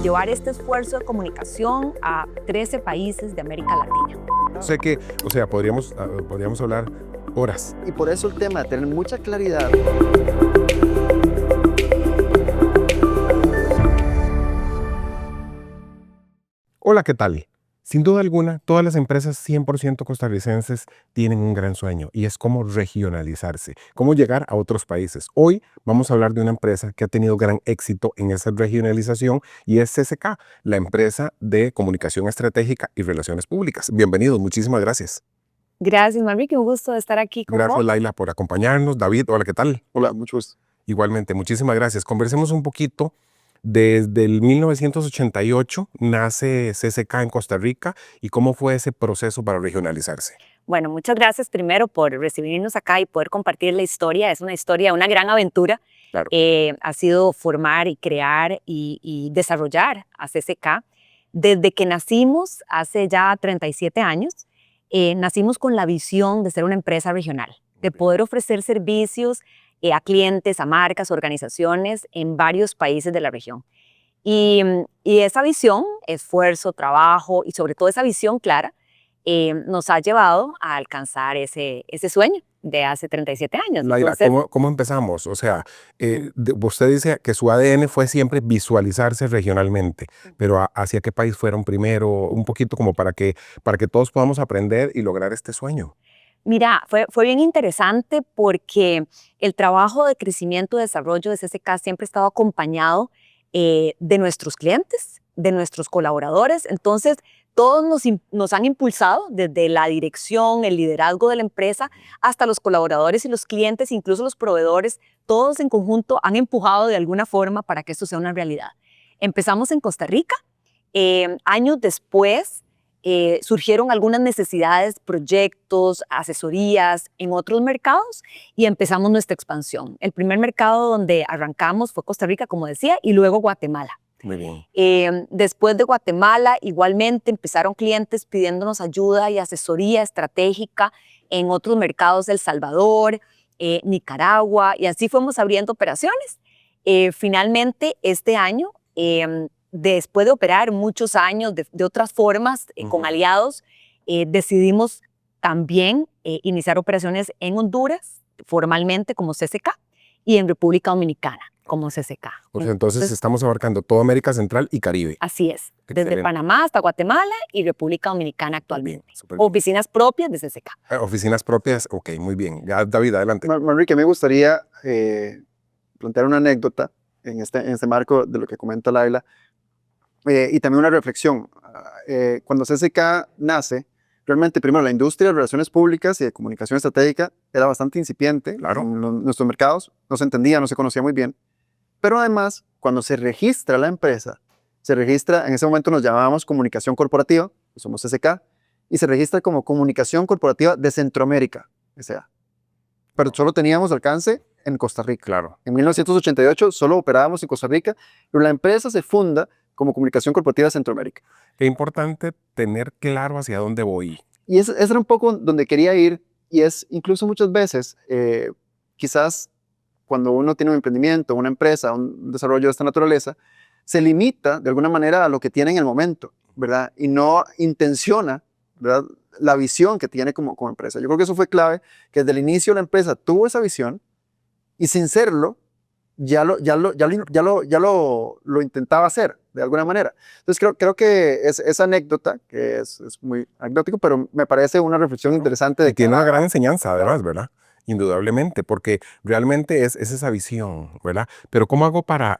llevar este esfuerzo de comunicación a 13 países de América Latina. Sé que, podríamos hablar horas. Y por eso el tema de tener mucha claridad. Hola, ¿qué tal? Sin duda alguna, todas las empresas 100% costarricenses tienen un gran sueño y es cómo regionalizarse, cómo llegar a otros países. Hoy vamos a hablar de una empresa que ha tenido gran éxito en esa regionalización y es CCK, la empresa de comunicación estratégica y relaciones públicas. Bienvenidos, muchísimas gracias. Gracias, Manrique, un gusto de estar aquí con Gracias, vos. Laila, por acompañarnos. David, hola, ¿qué tal? Hola, mucho gusto. Igualmente, muchísimas gracias. Conversemos un poquito. Desde el 1988 nace CCK en Costa Rica y cómo fue ese proceso para regionalizarse. Bueno, muchas gracias primero por recibirnos acá y poder compartir la historia. Es una historia, una gran aventura. Claro. Ha sido formar y crear y desarrollar a CCK. Desde que nacimos, hace ya 37 años, nacimos con la visión de ser una empresa regional, de poder ofrecer servicios a clientes, a marcas, organizaciones en varios países de la región. Y esa visión, esfuerzo, trabajo y sobre todo esa visión clara, nos ha llevado a alcanzar ese sueño de hace 37 años. Laila, Entonces, ¿cómo empezamos? Usted dice que su ADN fue siempre visualizarse regionalmente, pero ¿hacia qué país fueron primero? Un poquito como para que todos podamos aprender y lograr este sueño. mira, fue bien interesante porque el trabajo de crecimiento y desarrollo de CCK siempre ha estado acompañado de nuestros clientes, de nuestros colaboradores. Entonces, todos nos han impulsado desde la dirección, el liderazgo de la empresa, hasta los colaboradores y los clientes, incluso los proveedores, todos en conjunto han empujado de alguna forma para que esto sea una realidad. Empezamos en Costa Rica, años después, surgieron algunas necesidades, proyectos, asesorías en otros mercados y empezamos nuestra expansión. El primer mercado donde arrancamos fue Costa Rica, como decía, y luego Guatemala. Muy bien. Después de Guatemala, igualmente empezaron clientes pidiéndonos ayuda y asesoría estratégica en otros mercados de El Salvador, Nicaragua, y así fuimos abriendo operaciones. Finalmente, este año, después de operar muchos años de otras formas, con aliados, decidimos también iniciar operaciones en Honduras, formalmente como CCK, y en República Dominicana como CCK. Entonces estamos abarcando toda América Central y Caribe. Así es, Excelente. desde Panamá hasta Guatemala y República Dominicana actualmente. Súper bien. Oficinas propias de CCK. Oficinas propias, ok, muy bien. Ya, David, adelante. Manrique, me gustaría plantear una anécdota en este marco de lo que comenta Laila y también una reflexión. Cuando CCK nace, realmente primero la industria de relaciones públicas y de comunicación estratégica era bastante incipiente. Claro. En nuestros mercados no se entendía, no se conocía muy bien. Pero además, cuando se registra la empresa, en ese momento nos llamábamos Comunicación Corporativa, somos CCK, y se registra como Comunicación Corporativa de Centroamérica, S.A. Pero solo teníamos alcance en Costa Rica. Claro. En 1988 solo operábamos en Costa Rica, pero la empresa se funda como Comunicación Corporativa de Centroamérica. Qué importante tener claro hacia dónde voy. Y ese era un poco donde quería ir, y es incluso muchas veces, quizás cuando uno tiene un emprendimiento, una empresa, un desarrollo de esta naturaleza, se limita de alguna manera a lo que tiene en el momento, ¿verdad? Y no intenciona, ¿verdad?, la visión que tiene como empresa. Yo creo que eso fue clave, que desde el inicio la empresa tuvo esa visión y sin serlo, ya lo intentaba hacer de alguna manera. Entonces creo que esa anécdota, que es muy anecdótico, pero me parece una reflexión interesante. Y tiene una gran enseñanza además, ¿verdad? Indudablemente, porque realmente es esa visión, ¿verdad? Pero ¿cómo hago para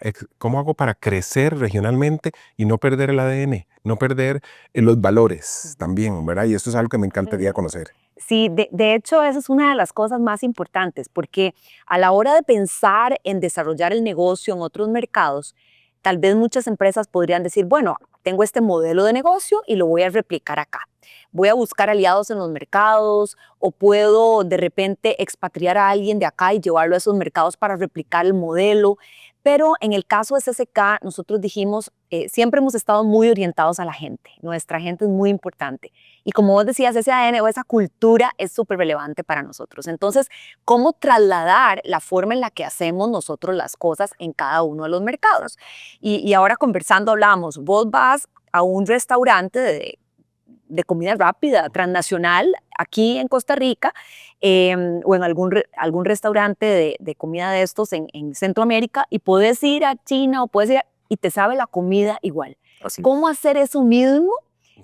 crecer regionalmente y no perder el ADN, no perder los valores también, ¿verdad? Y esto es algo que me encantaría conocer. Sí, de hecho, esa es una de las cosas más importantes, porque a la hora de pensar en desarrollar el negocio en otros mercados, tal vez muchas empresas podrían decir, bueno, tengo este modelo de negocio y lo voy a replicar acá. Voy a buscar aliados en los mercados o puedo de repente expatriar a alguien de acá y llevarlo a esos mercados para replicar el modelo. Pero en el caso de CCK, nosotros dijimos, siempre hemos estado muy orientados a la gente. Nuestra gente es muy importante. Y como vos decías, ese ADN o esa cultura es súper relevante para nosotros. Entonces, ¿cómo trasladar la forma en la que hacemos nosotros las cosas en cada uno de los mercados? Y ahora conversando hablábamos, vos vas a un restaurante de comida rápida, transnacional, aquí en Costa Rica, o en algún restaurante de comida de estos en Centroamérica, y puedes ir a China o puedes ir y te sabe la comida igual. Así. ¿Cómo hacer eso mismo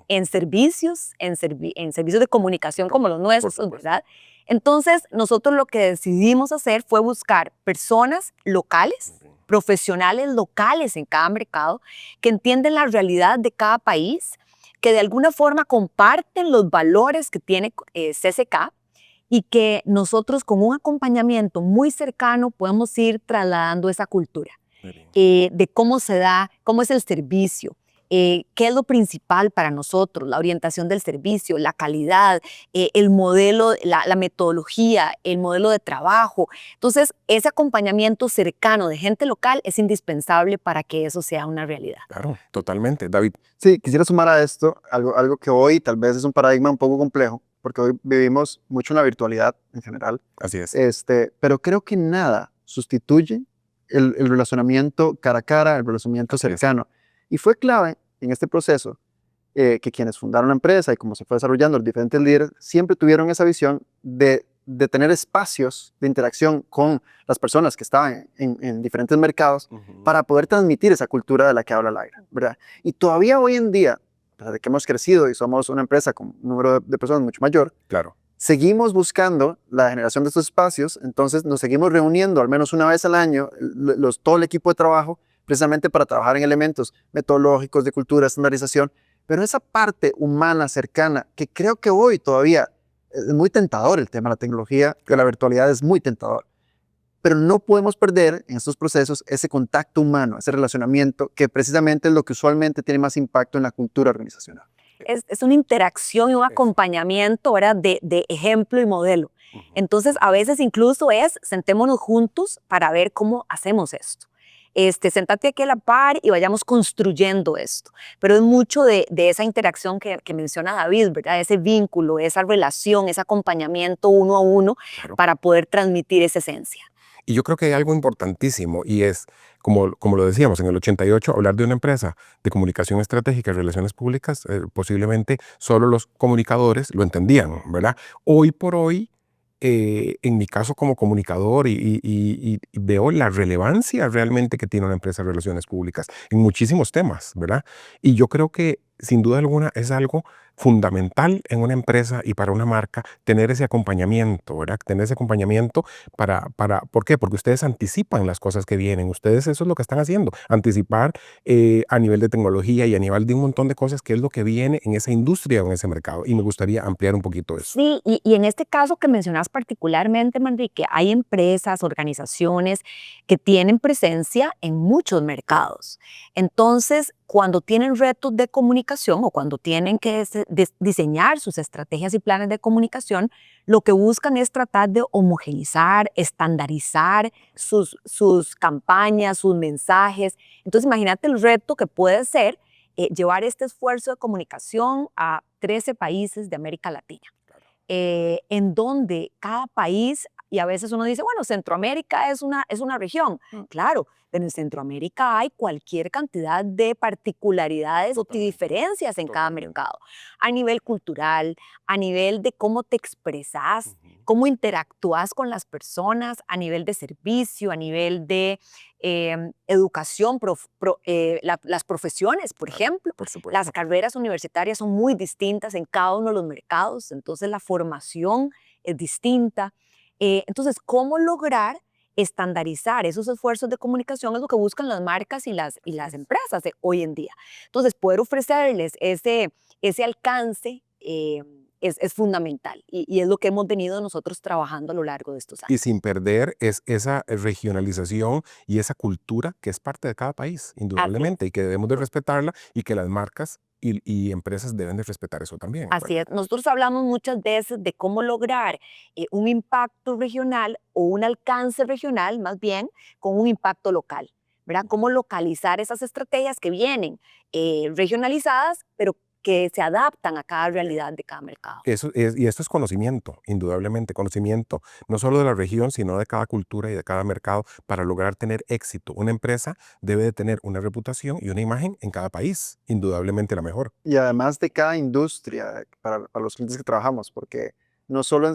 en servicios, en servicios de comunicación como los nuestros, ¿verdad? Entonces, nosotros lo que decidimos hacer fue buscar personas locales, profesionales locales en cada mercado, que entienden la realidad de cada país, que de alguna forma comparten los valores que tiene CCK y que nosotros con un acompañamiento muy cercano podemos ir trasladando esa cultura de cómo se da, cómo es el servicio, qué es lo principal para nosotros, la orientación del servicio, la calidad, el modelo, la metodología, el modelo de trabajo. Entonces, ese acompañamiento cercano de gente local es indispensable para que eso sea una realidad. Claro, totalmente. David. Sí, quisiera sumar a esto algo que hoy tal vez es un paradigma un poco complejo, porque hoy vivimos mucho en la virtualidad en general, Así es. pero creo que nada sustituye el relacionamiento cara a cara, el relacionamiento Así es. cercano. Y fue clave en este proceso que quienes fundaron la empresa y cómo se fue desarrollando, los diferentes líderes, siempre tuvieron esa visión de tener espacios de interacción con las personas que estaban en diferentes mercados para poder transmitir esa cultura de la que habla Laira, ¿verdad? Y todavía hoy en día, a pesar de que hemos crecido y somos una empresa con un número de personas mucho mayor, Claro. seguimos buscando la generación de estos espacios, entonces nos seguimos reuniendo al menos una vez al año, todo el equipo de trabajo, precisamente para trabajar en elementos metodológicos, de cultura, estandarización, pero esa parte humana, cercana, que creo que hoy todavía es muy tentador el tema de la tecnología, que la virtualidad es muy tentador, pero no podemos perder en estos procesos ese contacto humano, ese relacionamiento, que precisamente es lo que usualmente tiene más impacto en la cultura organizacional. Es una interacción y un acompañamiento, ¿verdad? De ejemplo y modelo. Entonces, a veces incluso sentémonos juntos para ver cómo hacemos esto. Sentate aquí a la par y vayamos construyendo esto. Pero es mucho de esa interacción que menciona David, ¿verdad? Ese vínculo, esa relación, ese acompañamiento uno a uno, Claro. para poder transmitir esa esencia. Y yo creo que hay algo importantísimo y es, como lo decíamos, en el 88, hablar de una empresa de comunicación estratégica y relaciones públicas, posiblemente solo los comunicadores lo entendían, ¿verdad? Hoy por hoy, en mi caso como comunicador y veo la relevancia realmente que tiene una empresa de relaciones públicas en muchísimos temas, ¿verdad? Y yo creo que sin duda alguna es algo fundamental en una empresa y para una marca tener ese acompañamiento, ¿verdad? Tener ese acompañamiento ¿por qué? Porque ustedes anticipan las cosas que vienen, ustedes eso es lo que están haciendo, anticipar a nivel de tecnología y a nivel de un montón de cosas que es lo que viene en esa industria o en ese mercado. Y me gustaría ampliar un poquito eso. Sí, y en este caso que mencionas particularmente, Manrique, hay empresas, organizaciones que tienen presencia en muchos mercados. Entonces, cuando tienen retos de comunicación o cuando tienen que diseñar sus estrategias y planes de comunicación, lo que buscan es tratar de homogeneizar, estandarizar sus campañas, sus mensajes. Entonces, imagínate el reto que puede ser llevar este esfuerzo de comunicación a 13 países de América Latina, en donde cada país, y a veces uno dice, bueno, Centroamérica es una región. Claro, pero en Centroamérica hay cualquier cantidad de particularidades o diferencias en cada mercado, a nivel cultural, a nivel de cómo te expresas, cómo interactúas con las personas, a nivel de servicio, a nivel de educación, las profesiones, por ejemplo. Por supuesto. Las carreras universitarias son muy distintas en cada uno de los mercados, entonces la formación es distinta. Entonces, ¿cómo lograr estandarizar esos esfuerzos de comunicación? Es lo que buscan las marcas y las empresas de hoy en día. Entonces, poder ofrecerles ese alcance es fundamental y es lo que hemos venido nosotros trabajando a lo largo de estos años. Y sin perder esa regionalización y esa cultura que es parte de cada país, indudablemente, y que debemos de respetarla y que las marcas y empresas deben de respetar eso también. Así es. Nosotros hablamos muchas veces de cómo lograr un impacto regional o un alcance regional, más bien, con un impacto local. ¿verdad? Cómo localizar esas estrategias que vienen regionalizadas, pero que se adaptan a cada realidad de cada mercado. Y esto es conocimiento, indudablemente, conocimiento no solo de la región, sino de cada cultura y de cada mercado para lograr tener éxito. Una empresa debe de tener una reputación y una imagen en cada país, indudablemente la mejor. Y además de cada industria para los clientes que trabajamos, porque no solo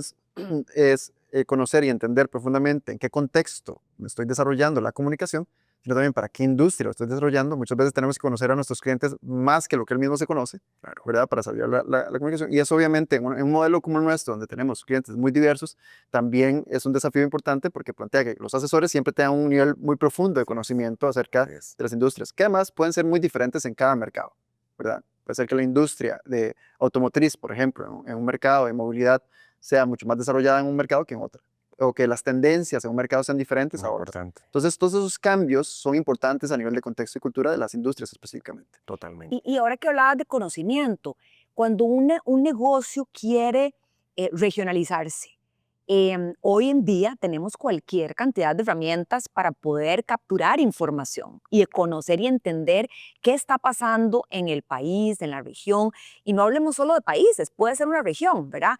es conocer y entender profundamente en qué contexto me estoy desarrollando la comunicación, sino también para qué industria lo estoy desarrollando. Muchas veces tenemos que conocer a nuestros clientes más que lo que él mismo se conoce, ¿verdad? Para desarrollar la comunicación. Y eso obviamente en un modelo como el nuestro, donde tenemos clientes muy diversos, también es un desafío importante porque plantea que los asesores siempre tengan un nivel muy profundo de conocimiento acerca de las industrias, que además pueden ser muy diferentes en cada mercado, ¿verdad? Puede ser que la industria de automotriz, por ejemplo, en un mercado de movilidad, sea mucho más desarrollada en un mercado que en otro, o que las tendencias en un mercado sean diferentes Muy a otro. importante, Entonces, todos esos cambios son importantes a nivel de contexto y cultura de las industrias específicamente. totalmente. Y ahora que hablabas de conocimiento, cuando un negocio quiere regionalizarse, hoy en día tenemos cualquier cantidad de herramientas para poder capturar información y conocer y entender qué está pasando en el país, en la región. Y no hablemos solo de países, puede ser una región, ¿verdad?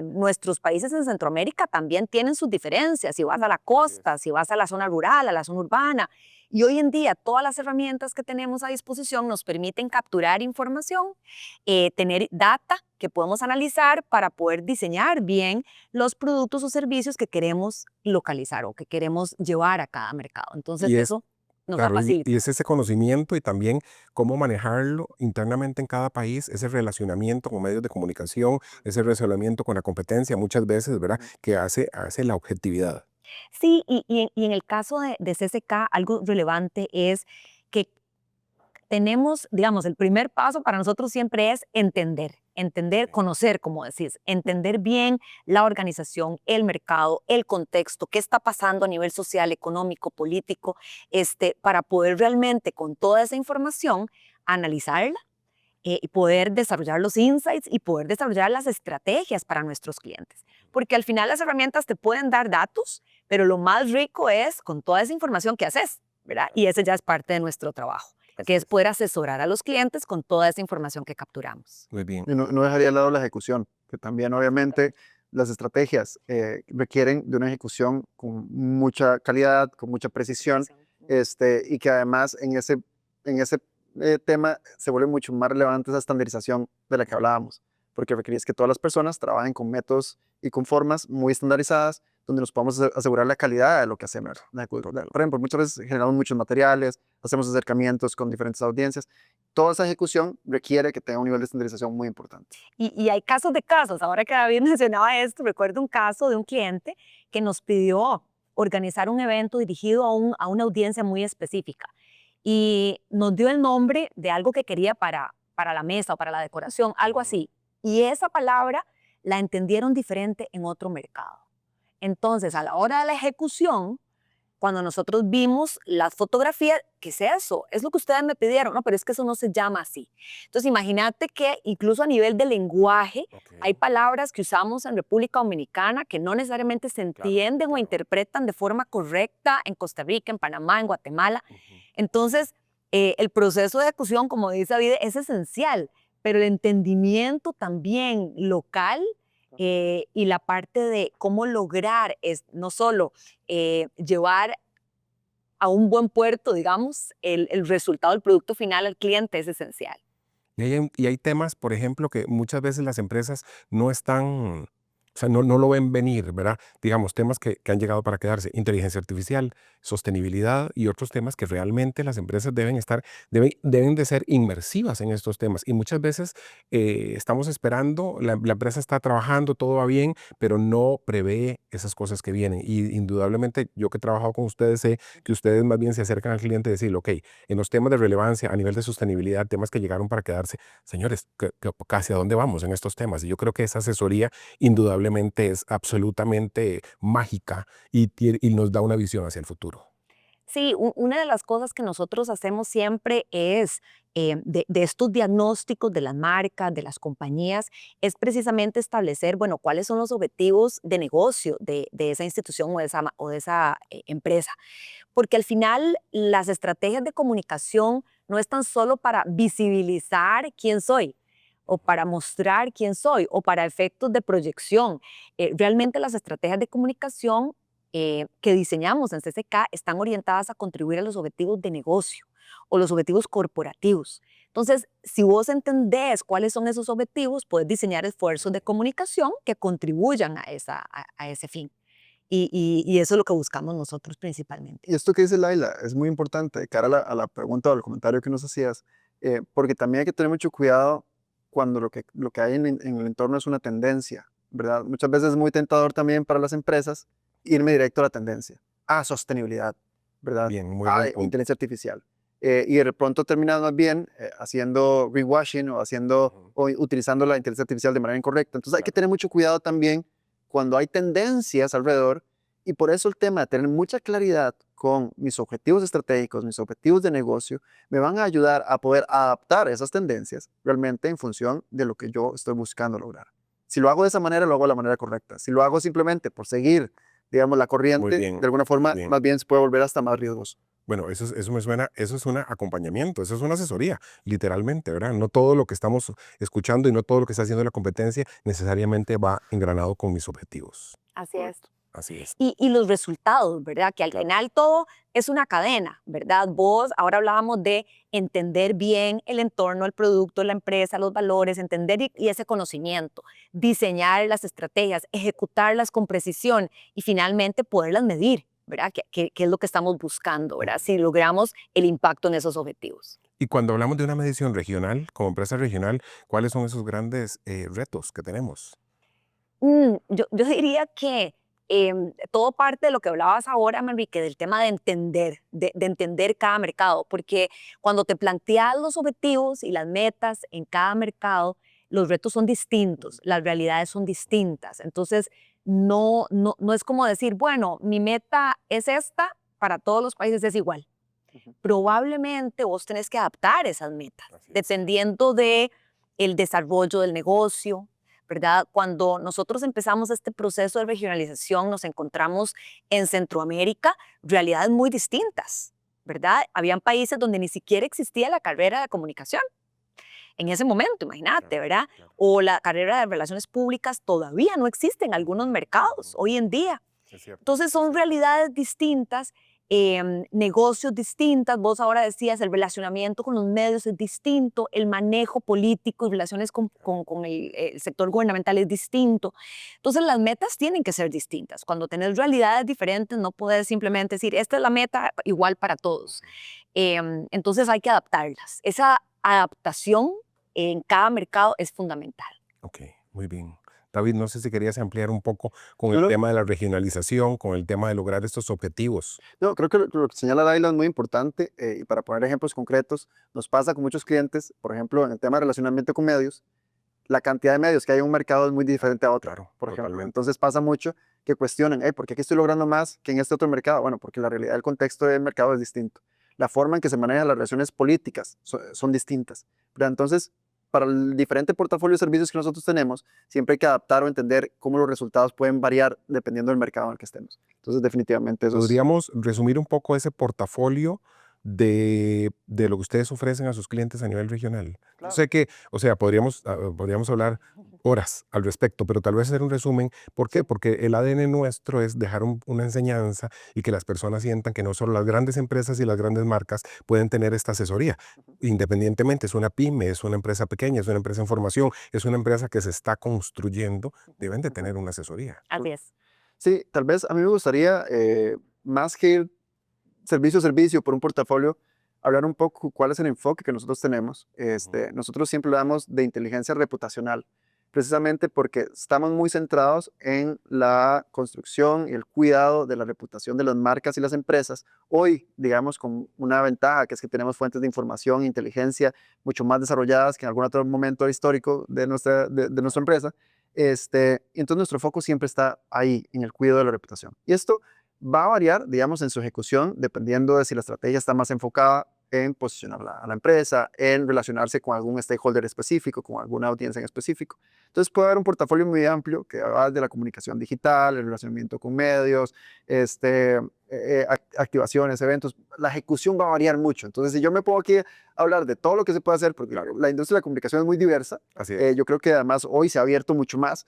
Nuestros países en Centroamérica también tienen sus diferencias. Si vas a la costa, si vas a la zona rural, a la zona urbana. Y hoy en día todas las herramientas que tenemos a disposición nos permiten capturar información, tener data que podemos analizar para poder diseñar bien los productos o servicios que queremos localizar o que queremos llevar a cada mercado. Entonces Y es, eso nos claro, facilita. y es ese conocimiento y también cómo manejarlo internamente en cada país, ese relacionamiento con medios de comunicación, ese relacionamiento con la competencia, muchas veces, ¿verdad? Que hace la objetividad. Sí, y en el caso de CCK, algo relevante es que tenemos, digamos, el primer paso para nosotros siempre es entender, conocer, como decís, entender bien la organización, el mercado, el contexto, qué está pasando a nivel social, económico, político, para poder realmente con toda esa información analizarla y poder desarrollar los insights y poder desarrollar las estrategias para nuestros clientes. Porque al final las herramientas te pueden dar datos, pero lo más rico es con toda esa información que haces, ¿verdad? Y ese ya es parte de nuestro trabajo, que es poder asesorar a los clientes con toda esa información que capturamos. Muy bien. Y no dejaría de lado la ejecución, que también obviamente las estrategias requieren de una ejecución con mucha calidad, con mucha precisión, y que además en ese tema se vuelve mucho más relevante esa estandarización de la que hablábamos, porque requería que todas las personas trabajen con métodos y con formas muy estandarizadas, donde nos podamos asegurar la calidad de lo que hacemos. Por ejemplo, muchas veces generamos muchos materiales, hacemos acercamientos con diferentes audiencias. Toda esa ejecución requiere que tenga un nivel de estandarización muy importante. Y hay casos de casos. Ahora que David mencionaba esto, recuerdo un caso de un cliente que nos pidió organizar un evento dirigido a una audiencia muy específica. Y nos dio el nombre de algo que quería para la mesa o para la decoración, algo así. Y esa palabra la entendieron diferente en otro mercado. Entonces, a la hora de la ejecución, cuando nosotros vimos las fotografías, ¿qué es eso? Es lo que ustedes me pidieron, no, pero es que eso no se llama así. Entonces, imagínate que incluso a nivel de lenguaje, hay palabras que usamos en República Dominicana que no necesariamente se entienden o interpretan de forma correcta en Costa Rica, en Panamá, en Guatemala. Entonces, el proceso de ejecución, como dice David, es esencial, pero el entendimiento también local y la parte de cómo lograr es no solo llevar a un buen puerto, digamos, el resultado del producto final al cliente es esencial. Y hay temas, por ejemplo, que muchas veces las empresas no están, o sea, no lo ven venir, ¿verdad? Digamos, temas que han llegado para quedarse, inteligencia artificial, sostenibilidad y otros temas que realmente las empresas deben de ser inmersivas en estos temas. Y muchas veces estamos esperando, la empresa está trabajando, todo va bien, pero no prevé esas cosas que vienen. Y indudablemente, yo que he trabajado con ustedes, sé que ustedes más bien se acercan al cliente y decirle, ok, en los temas de relevancia, a nivel de sostenibilidad, temas que llegaron para quedarse, señores, ¿hacia dónde vamos en estos temas? Y yo creo que esa asesoría indudablemente es absolutamente mágica y nos da una visión hacia el futuro. Sí, una de las cosas que nosotros hacemos siempre es, de estos diagnósticos de las marcas, de las compañías, es precisamente establecer, bueno, cuáles son los objetivos de negocio de esa institución o de esa empresa. Porque al final las estrategias de comunicación no están solo para visibilizar quién soy o para mostrar quién soy o para efectos de proyección. Realmente las estrategias de comunicación que diseñamos en CCK están orientadas a contribuir a los objetivos de negocio o los objetivos corporativos. Entonces, si vos entendés cuáles son esos objetivos, puedes diseñar esfuerzos de comunicación que contribuyan a ese fin. Y eso es lo que buscamos nosotros principalmente. Y esto que dice Laila es muy importante de cara a la pregunta o al comentario que nos hacías, porque también hay que tener mucho cuidado cuando lo que hay en el entorno es una tendencia, ¿verdad? Muchas veces es muy tentador también para las empresas irme directo a la tendencia, a sostenibilidad, ¿verdad? Bien, muy A buen punto. inteligencia artificial. Y de pronto terminan más bien haciendo greenwashing o utilizando la inteligencia artificial de manera incorrecta. Entonces hay que tener mucho cuidado también cuando hay tendencias alrededor, y por eso el tema de tener mucha claridad con mis objetivos estratégicos, mis objetivos de negocio, me van a ayudar a poder adaptar esas tendencias realmente en función de lo que yo estoy buscando lograr. Si lo hago de esa manera, lo hago de la manera correcta. Si lo hago simplemente por seguir, digamos, la Muy corriente, bien, de alguna muy forma, bien. más bien se puede volver hasta más riesgoso. Bueno, eso me suena, eso es un acompañamiento, eso es una asesoría, literalmente, ¿verdad? No todo lo que estamos escuchando y no todo lo que está haciendo la competencia necesariamente va engranado con mis objetivos. Así es. Así es. Y los resultados, ¿verdad? Que al Claro. final todo es una cadena, ¿verdad? Vos, ahora hablábamos de entender bien el entorno, el producto, la empresa, los valores, entender y ese conocimiento, diseñar las estrategias, ejecutarlas con precisión y finalmente poderlas medir, ¿verdad? ¿Qué es lo que estamos buscando, ¿verdad? Si logramos el impacto en esos objetivos. Y cuando hablamos de una medición regional, como empresa regional, ¿cuáles son esos grandes retos que tenemos? Yo diría que todo parte de lo que hablabas ahora, Manrique, del tema de entender, de entender cada mercado, porque cuando te planteas los objetivos y las metas en cada mercado, los retos son distintos, las realidades son distintas. Entonces, no es como decir, bueno, mi meta es esta, para todos los países es igual. Ujú. Probablemente vos tenés que adaptar esas metas, Así es. dependiendo de el desarrollo del negocio, ¿verdad? Cuando nosotros empezamos este proceso de regionalización, nos encontramos en Centroamérica realidades muy distintas, ¿verdad? Habían países donde ni siquiera existía la carrera de comunicación en ese momento, imagínate, Claro, ¿verdad? claro. O la carrera de relaciones públicas todavía no existe en algunos mercados Ujú. hoy en día. Es cierto, Entonces es son cierto. realidades distintas, negocios distintas. Vos ahora decías, el relacionamiento con los medios es distinto, el manejo político y relaciones con el sector gubernamental es distinto. Entonces las metas tienen que ser distintas. Cuando tenés realidades diferentes, no puedes simplemente decir, esta es la meta igual para todos. Entonces hay que adaptarlas. Esa adaptación en cada mercado es fundamental. Ok, muy bien. David, no sé si querías ampliar un poco con No, el no, tema de la regionalización, con el tema de lograr estos objetivos. no, creo que lo que señala Laila es muy importante, y para poner ejemplos concretos, nos pasa con muchos clientes, por ejemplo, en el tema de relacionamiento con medios, la cantidad de medios que hay en un mercado es muy diferente a otro, Claro, por ejemplo. totalmente. Entonces pasa mucho que cuestionan, ¿por qué aquí estoy logrando más que en este otro mercado? Bueno, porque la realidad del contexto del mercado es distinto. La forma en que se manejan las relaciones políticas son distintas, ¿verdad? Entonces, para el diferente portafolio de servicios que nosotros tenemos, siempre hay que adaptar o entender cómo los resultados pueden variar dependiendo del mercado en el que estemos. Entonces, definitivamente eso es... ¿Podríamos resumir un poco ese portafolio de lo que ustedes ofrecen a sus clientes a nivel regional? Yo Claro. sé que, o sea, podríamos hablar horas al respecto, pero tal vez hacer un resumen. ¿Por qué? Sí. Porque el ADN nuestro es dejar una enseñanza y que las personas sientan que no solo las grandes empresas y las grandes marcas pueden tener esta asesoría. Independientemente, es una pyme, es una empresa pequeña, es una empresa en formación, es una empresa que se está construyendo, deben de tener una asesoría. Así es. Sí, tal vez a mí me gustaría, más que ir servicio a servicio por un portafolio, hablar un poco cuál es el enfoque que nosotros tenemos. Nosotros siempre hablamos de inteligencia reputacional, precisamente porque estamos muy centrados en la construcción y el cuidado de la reputación de las marcas y las empresas. Hoy, digamos, con una ventaja, que es que tenemos fuentes de información e inteligencia mucho más desarrolladas que en algún otro momento histórico de nuestra empresa. Y entonces nuestro foco siempre está ahí, en el cuidado de la reputación. Y esto va a variar, digamos, en su ejecución, dependiendo de si la estrategia está más enfocada en posicionar a la empresa, en relacionarse con algún stakeholder específico, con alguna audiencia en específico. Entonces puede haber un portafolio muy amplio que va de la comunicación digital, el relacionamiento con medios, activaciones, eventos. La ejecución va a variar mucho. Entonces, si yo me pongo aquí a hablar de todo lo que se puede hacer, porque la industria de la comunicación es muy diversa, Así es. yo creo que además hoy se ha abierto mucho más,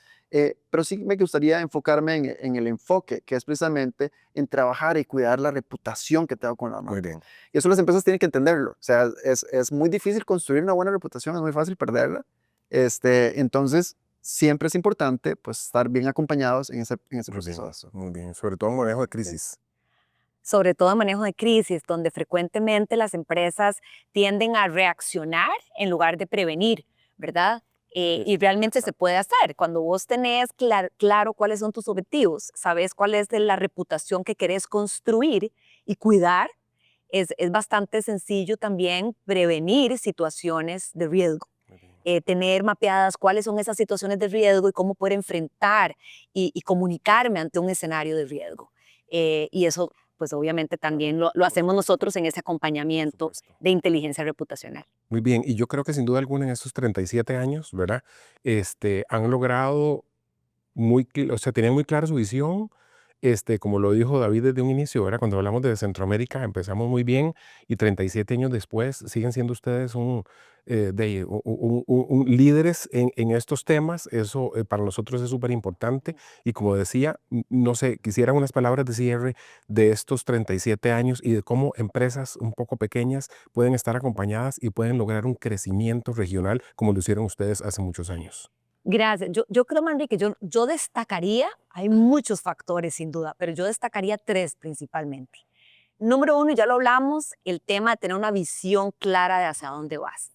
pero sí me gustaría enfocarme en el enfoque, que es precisamente en trabajar y cuidar la reputación que tengo con la marca. Muy bien. Y eso las empresas tienen que entenderlo. O sea, es muy difícil construir una buena reputación, es muy fácil perderla. Entonces, siempre es importante pues, estar bien acompañados en ese proceso. Muy bien. Sobre todo en manejo de crisis. Sobre todo en manejo de crisis, donde frecuentemente las empresas tienden a reaccionar en lugar de prevenir, ¿verdad? Y realmente se puede hacer. Cuando vos tenés claro cuáles son tus objetivos, sabes cuál es la reputación que querés construir y cuidar, es bastante sencillo también prevenir situaciones de riesgo. Tener mapeadas cuáles son esas situaciones de riesgo y cómo poder enfrentar y comunicarme ante un escenario de riesgo. Y eso, pues obviamente también lo hacemos nosotros en ese acompañamiento de inteligencia reputacional. Muy bien, y yo creo que sin duda alguna en estos 37 años, ¿verdad? Han logrado o sea, tenían muy clara su visión, como lo dijo David desde un inicio, ¿verdad? Cuando hablamos de Centroamérica empezamos muy bien y 37 años después siguen siendo ustedes líderes en estos temas. Eso para nosotros es súper importante y como decía, no sé, quisiera unas palabras de cierre de estos 37 años y de cómo empresas un poco pequeñas pueden estar acompañadas y pueden lograr un crecimiento regional como lo hicieron ustedes hace muchos años. Gracias. Yo creo, Manrique, yo destacaría, hay muchos factores sin duda, pero yo destacaría 3 principalmente. Número 1, ya lo hablamos, el tema de tener una visión clara de hacia dónde vas.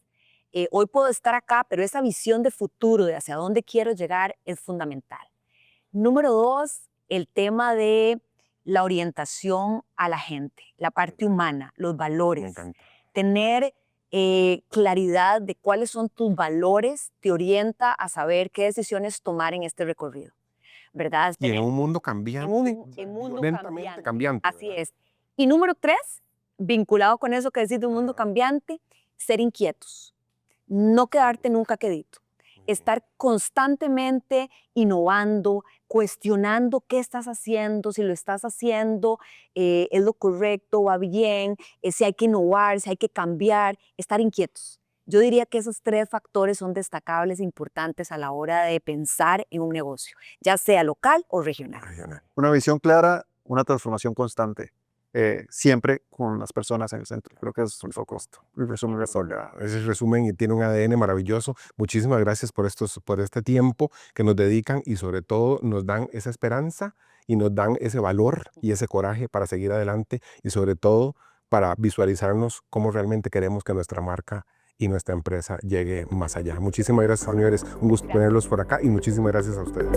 Hoy puedo estar acá, pero esa visión de futuro, de hacia dónde quiero llegar, es fundamental. Número 2, el tema de la orientación a la gente, la parte humana, los Me valores. encanta. Tener claridad de cuáles son tus valores te orienta a saber qué decisiones tomar en este recorrido, ¿verdad? Y en un mundo En cambiante, un mundo violentamente cambiante. cambiante. Así ¿verdad? es. Y número 3, vinculado con eso que decís de un mundo cambiante, ser inquietos, no quedarte nunca quedito, estar constantemente innovando, cuestionando qué estás haciendo, si lo estás haciendo, es lo correcto, va bien, si hay que innovar, si hay que cambiar, estar inquietos. Yo diría que esos 3 factores son destacables e importantes a la hora de pensar en un negocio, ya sea local o regional. Regional. Una visión clara, una transformación constante, siempre con las personas en el centro. Creo que eso es el foco. El resumen de todo. Ese es el resumen y tiene un ADN maravilloso. Muchísimas gracias por este tiempo que nos dedican y sobre todo nos dan esa esperanza y nos dan ese valor y ese coraje para seguir adelante y sobre todo para visualizarnos cómo realmente queremos que nuestra marca y nuestra empresa llegue más allá. Muchísimas gracias, señores. Un gusto tenerlos por acá y muchísimas gracias a ustedes.